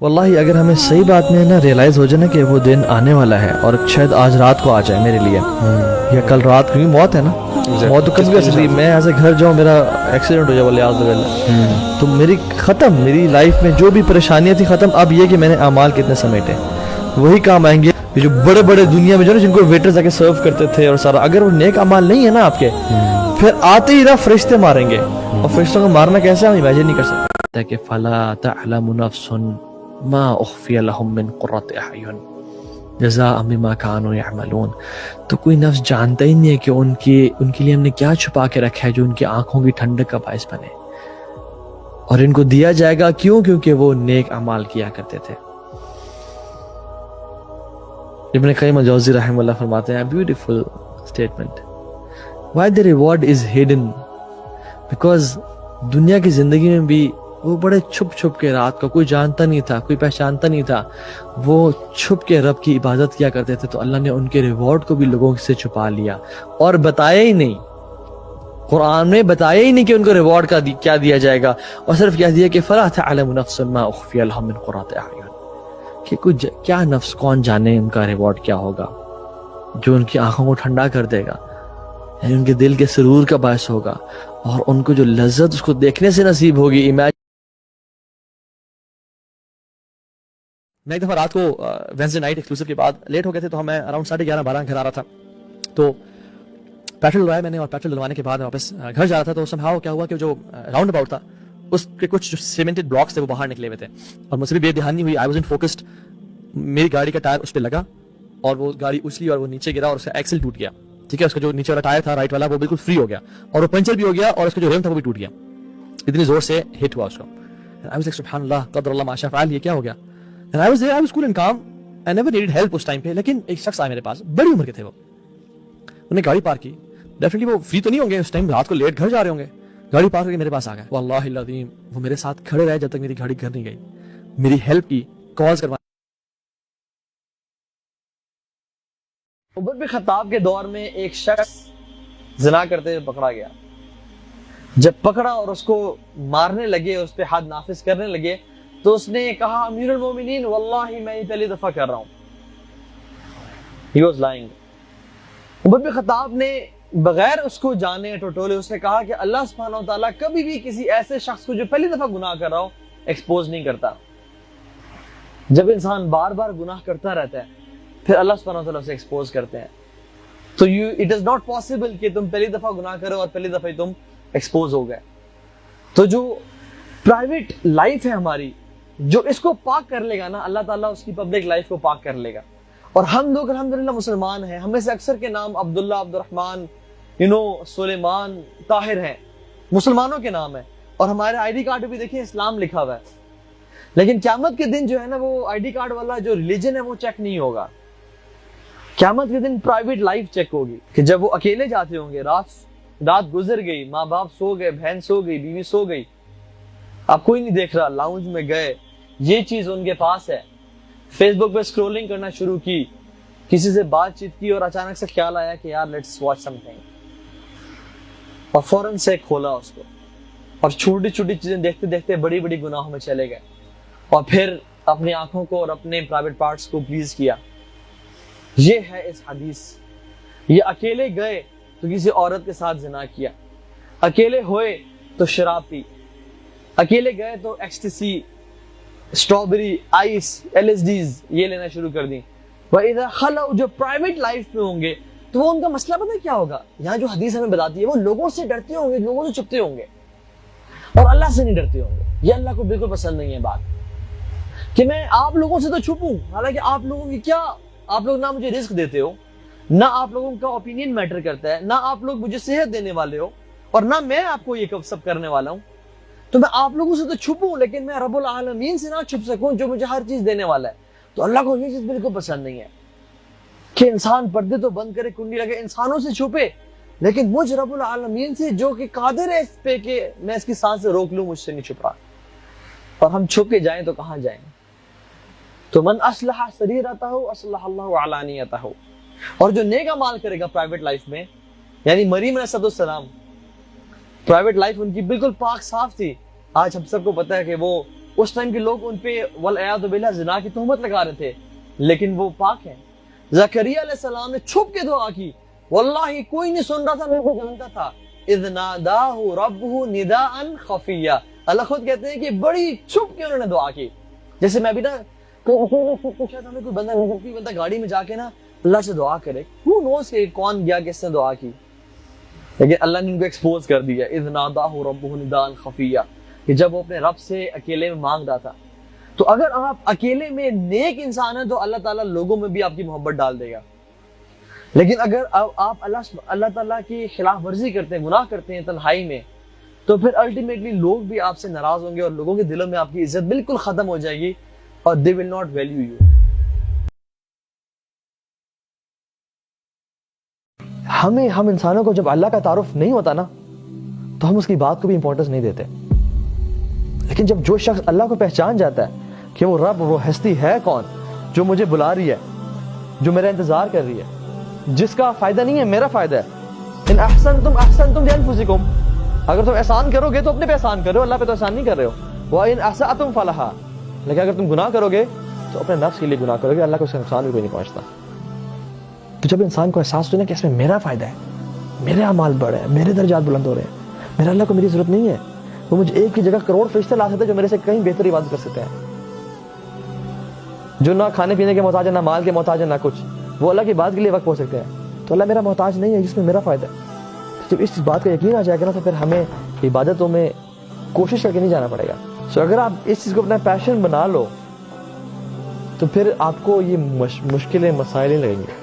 واللہ اگر ہمیں صحیح بات میں نا ریئلائز ہو جائے نا کہ وہ دن آنے والا ہے اور شاید آج رات کو آ جائے میرے لیے یا کل رات, کیونکہ موت ہے نا, موت تو کبھی بھی آ سکتی ہے. میں ایسے گھر جاؤں, میرا ایکسیڈنٹ ہو جائے والیاذ باللہ, تو میری ختم, میری لائف میں جو بھی پریشانیاں تھیں ختم. اب یہ کہ میں نے اعمال کتنے سمیٹے وہی کام آئیں گے. یہ جو بڑے بڑے دنیا میں جو نا جن کو ویٹرز آ کے سرو کرتے تھے اور سارا, اگر وہ نیک اعمال نہیں ہے نا آپ کے, پھر آتے ہی نا فرشتے ماریں گے. اور فرشتوں کو مارنا کیسا ہم امیجن نہیں کر سکتے. کہ فلا تعلم نفس ما اخفی لهم من قرۃ اعین جزاء بما كانوا يعملون. تو کوئی نفس جانتا ہی نہیں ہے کہ ان کے لیے ہم نے کیا چھپا کے رکھا ہے جو ان کی آنکھوں کی ٹھنڈک کا باعث بنے, اور ان کو دیا جائے گا. کیوں؟ کیونکہ وہ نیک اعمال کیا کرتے تھے. ابن قیم الجوزی رحمہ اللہ فرماتے ہیں beautiful statement, why the reward is hidden, because دنیا کی زندگی میں بھی وہ بڑے چھپ چھپ کے, رات کو کوئی جانتا نہیں تھا, کوئی پہچانتا نہیں تھا, وہ چھپ کے رب کی عبادت کیا کرتے تھے. تو اللہ نے ان کے ریوارڈ کو بھی لوگوں سے چھپا لیا اور بتایا ہی نہیں. قرآن میں بتایا ہی نہیں کہ ان کو ریوارڈ کا کیا دیا جائے گا, اور صرف کیا دیا کہ فلا تعلم نفس ما اخفی لهم من قرۃ اعین, کہ کچھ کیا نفس کون جانے ان کا ریوارڈ کیا ہوگا جو ان کی آنکھوں کو ٹھنڈا کر دے گا, یعنی ان کے دل کے سرور کا باعث ہوگا, اور ان کو جو لذت اس کو دیکھنے سے نصیب ہوگی. میں ایک دفعہ رات کو وینسڈے نائٹ ایکسکلوسیو کے بعد لیٹ ہو گئے تھے, تو ہمیں اراؤنڈ 11:30 گھر آ رہا تھا. تو پیٹرول ڈلوایا میں نے, اور پیٹرول ڈلوانے کے بعد واپس گھر جا رہا تھا. تو سمہاؤ کیا ہوا کہ جو راؤنڈ اباؤٹ تھا اس کے کچھ جو سیمنٹڈ بلاکس تھے وہ باہر نکلے ہوئے تھے, اور مجھ سے بھی بے دھیانی ہوئی. آئی واز ان فوکسڈ, میری گاڑی کا ٹائر اس پہ لگا اور وہ گاڑی اچھلی اور وہ نیچے گرا اور اس کا ایکسل ٹوٹ گیا. ٹھیک ہے, اس کا جو نیچے والا ٹائر تھا رائٹ والا وہ بالکل فری ہو گیا, اور وہ پنچر بھی ہو گیا, اور اس کا جو ریم تھا وہ بھی ٹوٹ گیا. اتنی زور سے ہٹ ہوا اس کو. I was like سبحان اللہ قدر اللہ ما شاء فعل, یہ کیا ہو گیا. And I was there, I was cool and calm. I never needed help اس ٹائم پہ. لیکن ایک شخص آیا میرے پاس, بڑی عمر کے تھے, وہ انہوں نے گاڑی پارک کی. ڈیفینیٹلی وہ فری تو نہیں ہوں گے اس ٹائم, رات کو لیٹ گھر جا رہے ہوں گے. گاڑی پارک کر کے میرے پاس آ گئے. واللہ العظیم وہ میرے ساتھ کھڑے رہے جب تک میری گاڑی گھر نہیں گئی. میری ہیلپ کی, کالز کروا. عمر بن خطاب کے دور میں ایک شخص زنا کرتے ہوئے پکڑا گیا. جب پکڑا اور اس کو مارنے لگے, اس پہ حد نافذ کرنے لگے, تو اس نے کہا امیر المومنین واللہ میں یہ پہلی دفعہ کر رہا ہوں. He was lying. عمر بن خطاب نے بغیر اس کو جانے ٹٹولے اس نے کہا کہ اللہ سبحانہ و تعالیٰ کبھی بھی کسی ایسے شخص کو جو پہلی دفعہ گناہ کر رہا ہو ایکسپوز نہیں کرتا. جب انسان بار بار گناہ کرتا رہتا ہے پھر اللہ سبحانہ و تعالیٰ اسے ایکسپوز کرتے ہیں. تو اٹ از ناٹ پاسبل کہ تم پہلی دفعہ گناہ کرو اور پہلی دفعہ تم ایکسپوز ہو گئے. تو جو پرائیویٹ لائف ہے ہماری, جو اس کو پاک کر لے گا نا, اللہ تعالیٰ اس کی پبلک لائف کو پاک کر لے گا. اور ہم لوگ الحمدللہ مسلمان ہیں, ہمیں سے اکثر کے نام عبداللہ, عبد الرحمن, سلیمان, طاہر ہیں, مسلمانوں کے نام ہیں, اور ہمارے آئی ڈی کارڈ بھی دیکھیں اسلام لکھا ہوا ہے. لیکن قیامت کے دن جو ہے نا وہ آئی ڈی کارڈ والا جو ریلیجن ہے وہ چیک نہیں ہوگا. قیامت کے دن پرائیویٹ لائف چیک ہوگی, کہ جب وہ اکیلے جاتے ہوں گے, رات گزر گئی, ماں باپ سو گئے, بہن سو گئی, بیوی سو گئی, آپ کوئی نہیں دیکھ رہا, لاؤنج میں گئے, یہ چیز ان کے پاس ہے, فیس بک پہ سکرولنگ کرنا شروع کی, کسی سے بات چیت کی, اور اچانک سے خیال آیا کہ یار لیٹس واچ سم تھنگ, اور فوراً سے کھولا اس کو, اور چھوٹی چھوٹی چیزیں دیکھتے دیکھتے بڑی بڑی گناہوں میں چلے گئے, اور پھر اپنی آنکھوں کو اور اپنے پرائیویٹ پارٹس کو پلیز کیا. یہ ہے اس حدیث. یہ اکیلے گئے تو کسی عورت کے ساتھ زنا کیا, اکیلے ہوئے تو شراب پی, اکیلے گئے تو ایکسٹیسی, اسٹرابری, آئس, LSDs یہ لینا شروع کر دیں. وَإِذَا خَلَوْا جو پرائیویٹ لائف میں ہوں گے تو وہ ان کا مسئلہ پتہ کیا ہوگا, یہاں جو حدیث ہمیں بتاتی ہے وہ لوگوں سے ڈرتے ہوں گے, لوگوں سے چھپتے ہوں گے, اور اللہ سے نہیں ڈرتے ہوں گے. یہ اللہ کو بالکل پسند نہیں ہے بات کہ میں آپ لوگوں سے تو چھپوں, حالانکہ آپ لوگوں کی کیا, آپ لوگ نہ مجھے رزق دیتے ہو, نہ آپ لوگوں کا اوپینین میٹر کرتا ہے, نہ آپ لوگ مجھے صحت دینے والے ہو, اور نہ میں آپ کو یہ سب کرنے والا ہوں. تو میں آپ لوگوں سے تو چھپوں, لیکن میں رب العالمین سے نہ چھپ سکوں جو مجھے ہر چیز دینے والا ہے. تو اللہ کو یہ چیز بالکل پسند نہیں ہے کہ انسان پردے تو بند کرے, کنڈی لگے, انسانوں سے چھپے, لیکن مجھ رب العالمین سے جو کہ قادر ہے اس پہ کہ میں اس کی سانس سے روک لوں, مجھ سے نہیں چھپا. اور ہم چھپ کے جائیں تو کہاں جائیں. تو من اصلح سریرتہ اصلح اللہ علانیتہ. اور جو نیک اعمال کرے گا پرائیویٹ لائف میں, یعنی مریم علیہ السلام پرائیویٹ لائف ان کی بالکل پاک صاف تھی. آج ہم سب کو پتہ ہے کہ وہ اس ٹائم کے لوگ ان پہ والعیاذ باللہ زنا کی تہمت لگا رہے تھے، لیکن وہ پاک ہیں۔ زکریا علیہ السلام نے چھپ کے دعا کی، واللہ کوئی نہیں سن رہا تھا، نہ کوئی جانتا تھا۔ اذ ناداہ ربہ نداء خفیہ، اللہ خود کہتے ہیں کہ بڑی چھپ کے انہوں نے دعا کی۔ جیسے میں بھی نا شاید ہمیں کوئی بندہ گاڑی میں جا کے نا اللہ سے دعا کرے، who knows کہ کون گیا کس نے دعا کی، لیکن اللہ نے ان کو ایکسپوز کر دیا۔ اذ ناداہ ربہ نداء خفیہ، کہ جب وہ اپنے رب سے اکیلے میں مانگ رہا تھا۔ تو اگر آپ اکیلے میں نیک انسان ہیں تو اللہ تعالیٰ لوگوں میں بھی آپ کی محبت ڈال دے گا، لیکن اگر آپ اللہ تعالیٰ کی خلاف ورزی کرتے ہیں، گناہ کرتے ہیں تنہائی میں، تو پھر الٹیمیٹلی لوگ بھی آپ سے ناراض ہوں گے اور لوگوں کے دلوں میں آپ کی عزت بالکل ختم ہو جائے گی اور they will not value you۔ ہم انسانوں کو جب اللہ کا تعارف نہیں ہوتا نا تو ہم اس کی بات کو بھی امپورٹنس نہیں دیتے، لیکن جب جو شخص اللہ کو پہچان جاتا ہے کہ وہ رب، وہ ہستی ہے کون جو مجھے بلا رہی ہے، جو میرا انتظار کر رہی ہے، جس کا فائدہ نہیں ہے میرا فائدہ ہے۔ ان احسنتم احسنتم لانفسکم، اگر تم احسان کرو گے تو اپنے پہ احسان کر رہے ہو، اللہ پہ تو احسان نہیں کر رہے ہو۔ وان اسأتم فلہا، لیکن اگر تم گناہ کرو گے تو اپنے نفس کے لیے گناہ کرو گے، اللہ کو اس کا نقصان بھی کوئی نہیں پہنچتا۔ تو جب انسان کو احساس ہو نا کہ اس میں میرا فائدہ ہے، میرے اعمال بڑے ہیں، میرے درجات بلند ہو رہے ہیں، میرا اللہ کو میری ضرورت نہیں ہے، وہ مجھے ایک کی جگہ کروڑ فرشتے لا سکتے ہیں جو میرے سے کہیں بہتر عبادت کر سکتے ہیں، جو نہ کھانے پینے کے محتاج ہے، نہ مال کے محتاج ہے، نہ کچھ، وہ اللہ کی بات کے لیے وقت ہو سکتے ہیں، تو اللہ میرا محتاج نہیں ہے، جس میں میرا فائدہ ہے۔ جب اس بات کا یقین آ جائے گا نا تو پھر ہمیں عبادتوں میں کوشش کر کے نہیں جانا پڑے گا۔ سو اگر آپ اس چیز کو اپنا پیشن بنا لو تو پھر آپ کو یہ مشکلیں مسائل نہیں لگیں گے۔